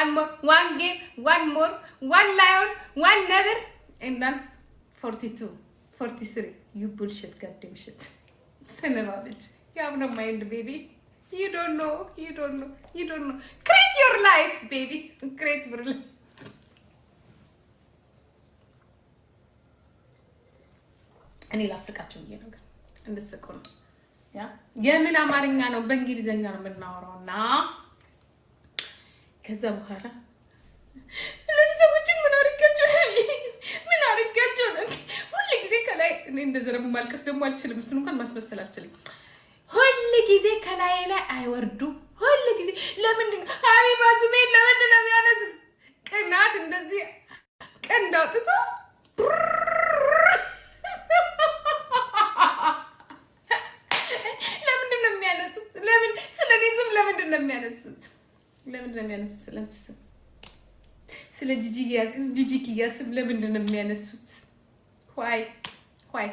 one more, one game, one more, one lion, one nether, and then 42, 43. You bullshit, goddamn shit. Son of a bitch. You have no mind, baby. You don't know. Create your life, baby. Create your life. እኔ ላስቃችሁ ብዬ ነው ግን እንድስቁ ነው ያ የምን አማርኛ ነው በእንግሊዘኛ ነው የምናወራውና ከዛ በኋላ እነዚህ ሰዎችን ምን አርጋቸው ነው ሁሉ ጊዜ ከላይ እኔ እንደዚህ ነው ማልቀስ ደግሞ አልችልም እሱን እንኳን ማስመሰል አልችልም ሁሉ ጊዜ ከላይ ላይ አይወርዱ ሁሉ ጊዜ ለምንድን ነው ሀቢባ ስሜን ለምንድን ነው የሚያነሱት ቅናት እንደዚህ ቀንድ አውጥቶ ለምን ለሚያነሱት ስለምትስም ስለ ጂጂኪያ ስም ለምንድን ነው የሚያነሱት why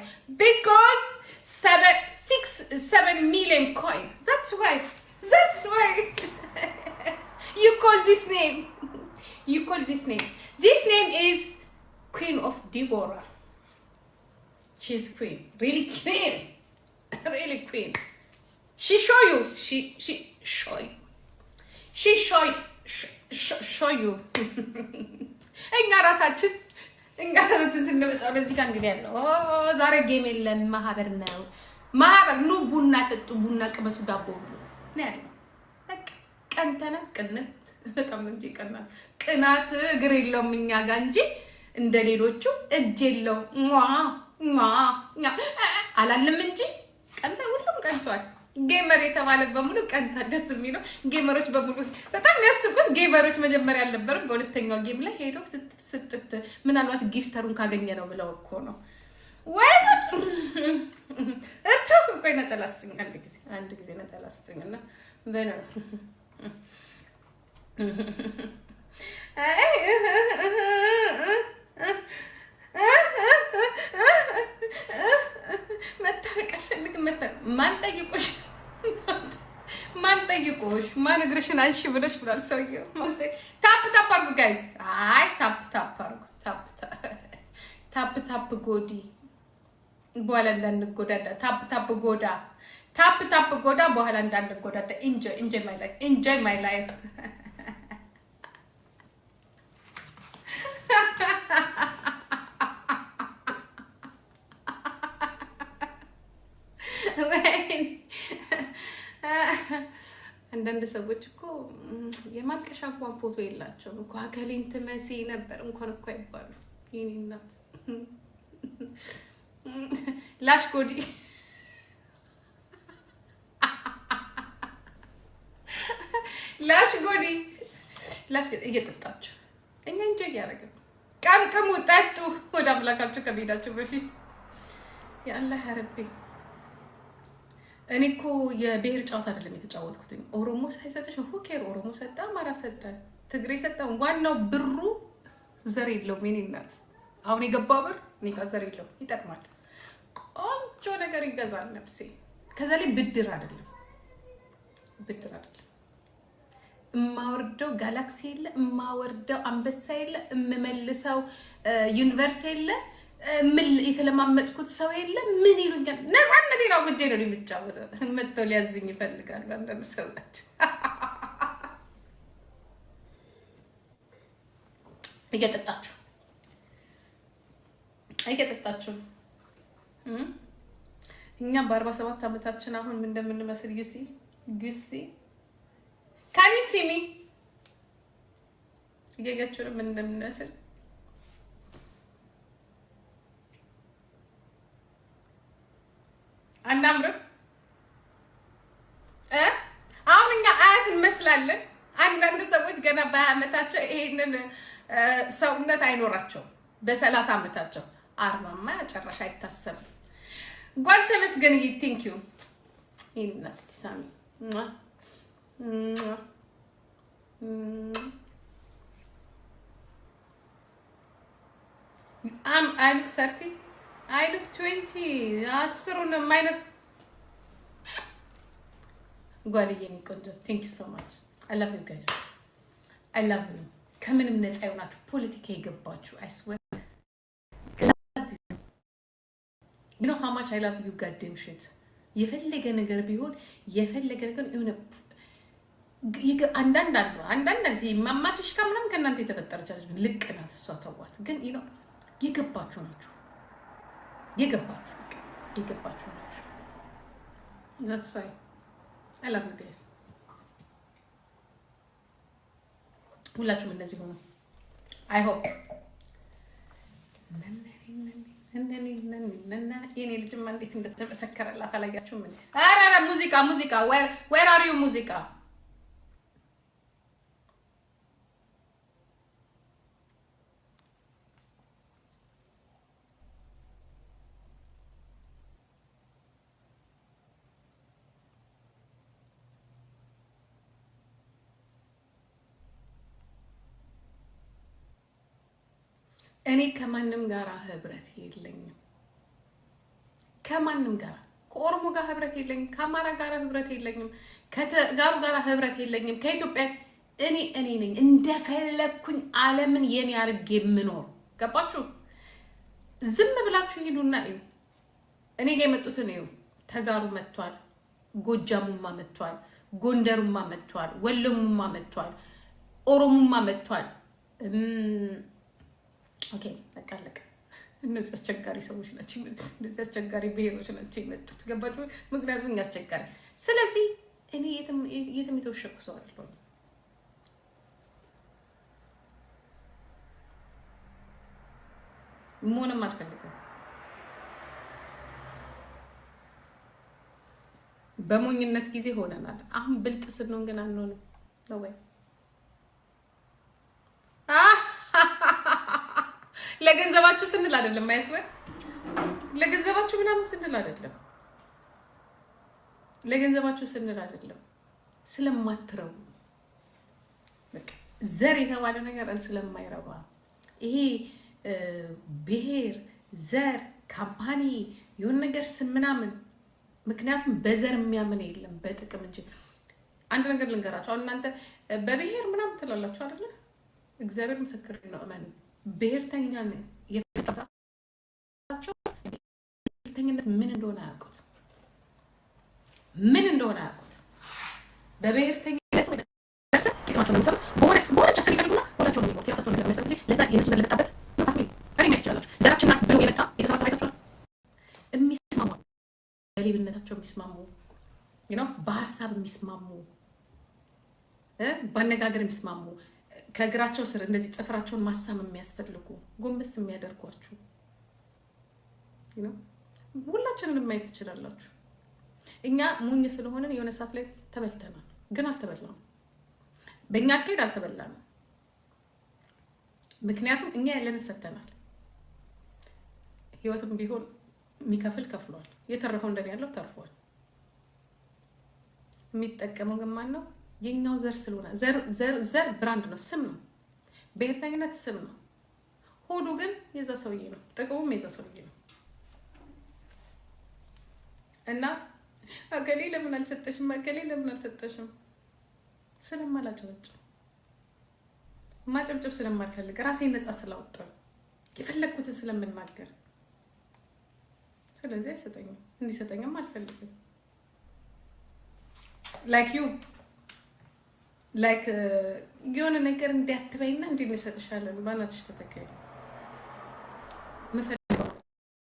because 7 million coin that's why you call this name this name is Queen of Deborah she's queen really queen she show you እኛ ራሳችን ስንመጣ በዚህ ጋር እንግዲህ ያለው ዛሬ ጌም የለን ማህበር ነው ኑ ቡና ጠጡ ቡና ቅመሱ ዳቦ ብሎ ነው ያለው በቃ ቀንተና ቅንት በጣም እንጂ ቅናት እግር የለውም እኛ ጋር እንጂ እንደ ሌሎቹ እጅ የለው አላለም እንጂ ቀንተ ሁሉም ቀንቷል ጌመር የተባለ በሙሉ ቀንታ ደስ የሚለው ጌመሮች በሙሉ በጣም የሚያስቁት ጌመሮች መጀመሪያ አልነበረም በሁለተኛው ጌም ላይ ሄዶ ስትት ምናልባት ጊፍተሩን ካገኘ ነው ብለው እኮ ነው ወይ እቱ ቆይ ነጠላ ስጡኝ አንድ ጊዜ ነጠላ ስጡኝና በነ ማን ጠይቆሽ ማን እግርሽን አንሺ ብለሽ ብሏል ሰውዬው ታፕ አድርጉ ጋይስ አይ ታፕ ጎዲ በኋላ እንዳንጎዳዳ ታፕ ጎዳ በኋላ እንዳንጎዳዳ enjoy my life አንዳንድ ሰዎች እኮ የማልቀሻ እንኳን ፎቶ የላቸውም እኮ አገሌን ትመሲ ነበር እንኳን እኮ አይባሉ የኔ እናት ላሽ ጎዲ እየጠጣችሁ እኛ እንጂ ያረጋግጥ ቀምቅሙ ጠጡ ወደ አምላካችሁ ከመሄዳችሁ በፊት ያአላህ ያረቢ እኔ እኮ የብሔር ጫወታ አይደለም የተጫወትኩት ኦሮሞ ሳይሰጥሽ ሁኬር ኦሮሞ ሰጣ አማራ ሰጣ ትግሬ ሰጣ ዋናው ብሩ ዘር የለውም የኔ እናት አሁን የገባ ብር እኔ ጋር ዘር የለውም ይጠቅማል ቆንጆ ነገር ይገዛል ነፍሴ ከዛ ላይ ብድር አይደለም እማወርደው ጋላክሲ የለ እማወርደው አንበሳ የለ እምመልሰው ዩኒቨርስ የለ ምን የተለማመጥኩት ሰው የለ ምን ይሉኛል ነፃነቴን አውጄ ነው የምጫወተው መጥተው ሊያዝኝ ይፈልጋሉ አንዳንድ ሰዎች እየጠጣችሁ እኛ በ47 ዓመታችን አሁን ምን እንደምንመስል ዩሲ ካን ዩ ሲ ሚ እያያችሁ ምን እንደምንመስል አናምርም አሁን እኛ አያት እንመስላለን አንዳንድ ሰዎች ገና በ20 ይሄንን ሰውነት አይኖራቸውም በ30 ዓመታቸው 40ማ ጨራሽ አይታሰብም ጓል ተመስገን ቴንክ ዩ ይናስ ተሳሚ I look 30 I look 20 አስሩን ማይነስ ጓልዬ ቆንጆ thank you so much I love you guys አይ ላቭ ዩ ከምንም ነፃ የሆናችሁ ፖለቲካ የገባችሁ አይስወር you know how much I love you goddamn shit የፈለገ ነገር ቢሆን የፈለገ ነገር የሆነ አንዳንድ ማማፊሽ ከምንም ከእናንተ የተፈጠረች ልቅ ናት እሷ ተዋት ግን you know የገባችሁ ናችሁ that's why I love you guys ሁላችሁም እንደዚህ ሆኖ I hope የኔ ልጅማ እንዴት እንደተመሰከረላት አላያችሁም? ኧረ ሙዚቃ where are you ሙዚቃ እኔ ከማንም ጋር ህብረት የለኝም ከማንም ጋር ከኦሮሞ ጋር ህብረት የለኝም ከአማራ ጋር ህብረት የለኝም ከተጋሩ ጋር ህብረት የለኝም ከኢትዮጵያ እኔ ነኝ እንደፈለኩኝ ዓለምን የኔ አርጌ የምኖር ገባችሁ ዝም ብላችሁ ሄዱና እኔ ጋር የመጡት ነው ተጋሩ መጥቷል ጎጃሙማ መጥቷል ጎንደሩማ መጥቷል ወለሙማ መጥቷል ኦሮሞማ መጥቷል ኦኬ በቃለቀ እነዚህ አስቸጋሪ ሰዎች ናቸው እንደዚህ አስቸጋሪ ብሔሮች ናቸው የመጡት ገባችሁ ምክንያቱም ያስቸጋሪ ስለዚህ እኔ የትም የተወሸኩ ሰው አይደለም ምንም አልፈልግም በሞኝነት ጊዜ ሆነናል አሁን ብልጥ ስንሆን ግን አንሆንም ነው ወይ ለገንዘባችሁ ስንል አይደለም ማይስወር ለገንዘባችሁ ምናምን ስንል አይደለም ለገንዘባችሁ ስንል አይደለም ስለማትረቡ በቃ ዘር የተባለ ነገር ስለማይረባ ይሄ ብሔር ዘር ካምፓኒ የሆነ ነገር ምናምን ምክንያቱም በዘር የሚያምን የለም በጥቅም እንጂ አንድ ነገር ልንገራችሁ አሁን እናንተ በብሔር ምናምን ትላላችሁ አይደለ እግዚአብሔር ምስክር ነው እመኑ ብሔርተኛ ነው የፈጠራቸው ብሔርተኝነት ምን እንደሆነ አያውቁት በብሔርተኝነት ጥቅማቸው ነው የሚሰሩት በሆነ ጨስ ሊፈልጉና ወዳቸው ነው የሚሞት የራሳቸው ነገር መሰረት ለዛ የነሱ ዘር ለመጣበት ነው ታስሚ እኔ ማየት ይችላላችሁ ዘራችን ናት ብሎ የመጣ የተሰባሰበ አይታችኋል የሚስማሙ በሌብነታቸው የሚስማሙ በሀሳብ የሚስማሙ በአነጋገር የሚስማሙ ከእግራቸው ስር እንደዚህ ጽፍራቸውን ማሳም የሚያስፈልጉ ጎንበስ የሚያደርጓችሁ ሁላችንን ማየት ትችላላችሁ እኛ ሙኝ ስለሆነን የሆነ ሰዓት ላይ ተበልተናል ግን አልተበላንም በእኛ አካሄድ አልተበላንም ምክንያቱም እኛ ያለንን ሰተናል ህይወትም ቢሆን የሚከፍል ከፍሏል የተረፈው እንደኔ ያለው ተርፏል የሚጠቀመው ግን ማን ነው የኛው ዘር ስለሆነ ዘር ብራንድ ነው ስም ነው ብሔርተኝነት ስም ነው ሆዱ ግን የዛ ሰውዬ ነው ጥቅሙም የዛ ሰውዬ ነው እና አገሌ ለምን አልሰጠሽም ስለማላጨበጭብ ማጨብጨብ ስለማልፈልግ ራሴን ነፃ ስላወጣሁ የፈለኩትን ስለምናገር ስለዚህ አይሰጠኝም እንዲሰጠኝም አልፈልግም ላይክ የሆነ ነገር እንዲያትበይና እንዲሰጥሻለን ባናትሽ ተተከይ ምፈልገው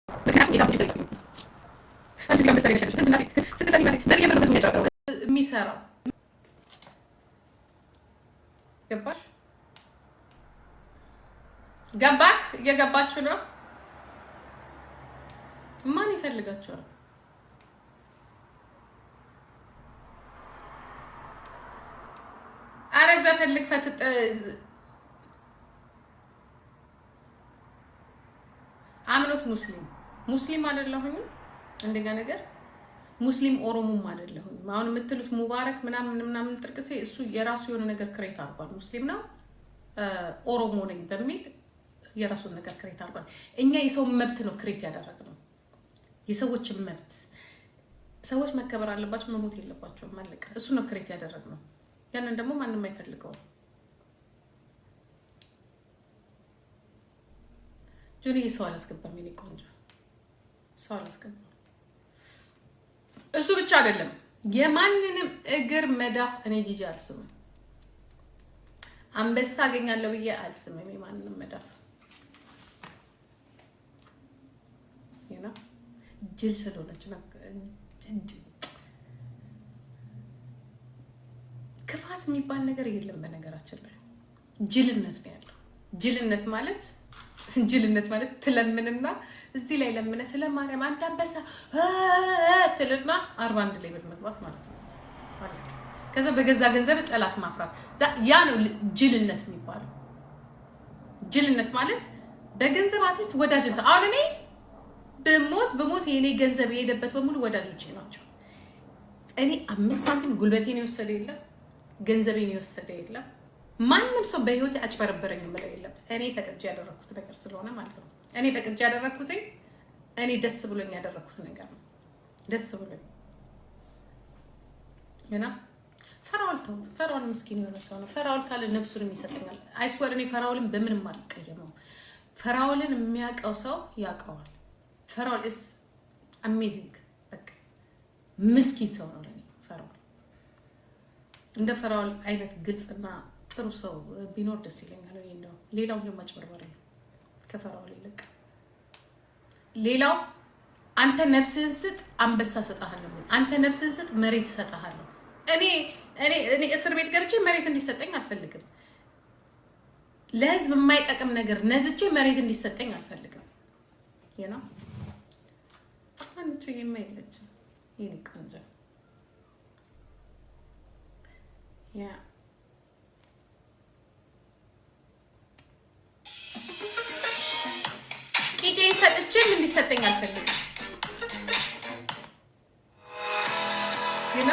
ምክንያቱም ይጋብሽ ይላል አንቺ ጋር መሰለኝ ሸሽ ስለዚህ ስትሰሚ ማለት ዘር የምርበት ነው ያጫወተው የሚሰራው ገባክ እየገባችሁ ነው ማን ይፈልጋችኋል አረዛ ፈልግ ፈትጥ አምኖት ሙስሊም አይደለሁኝ እንደጋ ነገር ሙስሊም ኦሮሞም አይደለሁኝ አሁን የምትሉት ሙባረክ ምናምን ጥርቅሴ እሱ የራሱ የሆነ ነገር ክሬት አድርጓል ሙስሊም ነው ኦሮሞ ነኝ በሚል የራሱን ነገር ክሬት አድርጓል እኛ የሰው መብት ነው ክሬት ያደረግነው የሰዎች መብት ሰዎች መከበር አለባቸው መሞት የለባቸውም ማለት እሱ ነው ክሬት ያደረግነው ያንን ደግሞ ማንንም አይፈልገው ጆኒ ሰው አላስገባም። የኔ ቆንጆ ሰው አላስገባም። እሱ ብቻ አይደለም የማንንም እግር መዳፍ እኔ ጂጂ አልስምም። አንበሳ አገኛለሁ ብዬ አልስምም የማንንም መዳፍ። ይና ጅል ስለሆነች ነው። ክፋት የሚባል ነገር የለም በነገራችን ላይ ጅልነት ነው ያለው። ጅልነት ማለት ትለምንና እዚህ ላይ ለምነ ስለማርያም አንድ አንበሳ ትልና 41 ሌብል መግባት ማለት ነው። ከዛ በገዛ ገንዘብ ጠላት ማፍራት ያ ነው ጅልነት የሚባለው። ጅልነት ማለት በገንዘብ አትሊስት ወዳጅነት። አሁን እኔ በሞት የኔ ገንዘብ የሄደበት በሙሉ ወዳጆቼ ናቸው። እኔ 5 ሳንቲም ጉልበቴን የወሰደ የለም፣ ገንዘቤን የወሰደ የለም። ማንም ሰው በህይወቴ አጭበረበረኝ ብለው የለም። እኔ ፈቅጄ ያደረኩት ነገር ስለሆነ ማለት ነው። እኔ ፈቅጄ ያደረኩት እኔ ደስ ብሎኝ ያደረኩት ነገር ነው። ደስ ብሎኝ እና ፈራውል ምስኪን የሆነ ሰው ነው። ፈራውል ካለ ነፍሱን ይሰጠኛል። አይስወር እኔ ፈራውልን በምንም አልቀየመው። ፈራውልን የሚያውቀው ሰው ያውቀዋል። ፈራውል is amazing በቃ ምስኪን ሰው ነው ለኔ ፈራውል። እንደ ፈራውል አይነት ግልጽና ጥሩ ሰው ቢኖር ደስ ይለኛል። ነው ሌላው ሁሉ ማጭበርበር ነው ከፈራውል ይልቅ። ሌላው አንተ ነፍስህን ስጥ አንበሳ ሰጣሃለሁ፣ አንተ ነፍስህን ስጥ መሬት ሰጣሃለሁ። እኔ እስር ቤት ገብቼ መሬት እንዲሰጠኝ አልፈልግም። ለህዝብ የማይጠቅም ነገር ነዝቼ መሬት እንዲሰጠኝ አልፈልግም። ይና አንቺ የማይለች ይሄ ቆንጆ ያ ቂጤን ሰጥቼ እንዲሰጠኝ አልፈልግም። ይና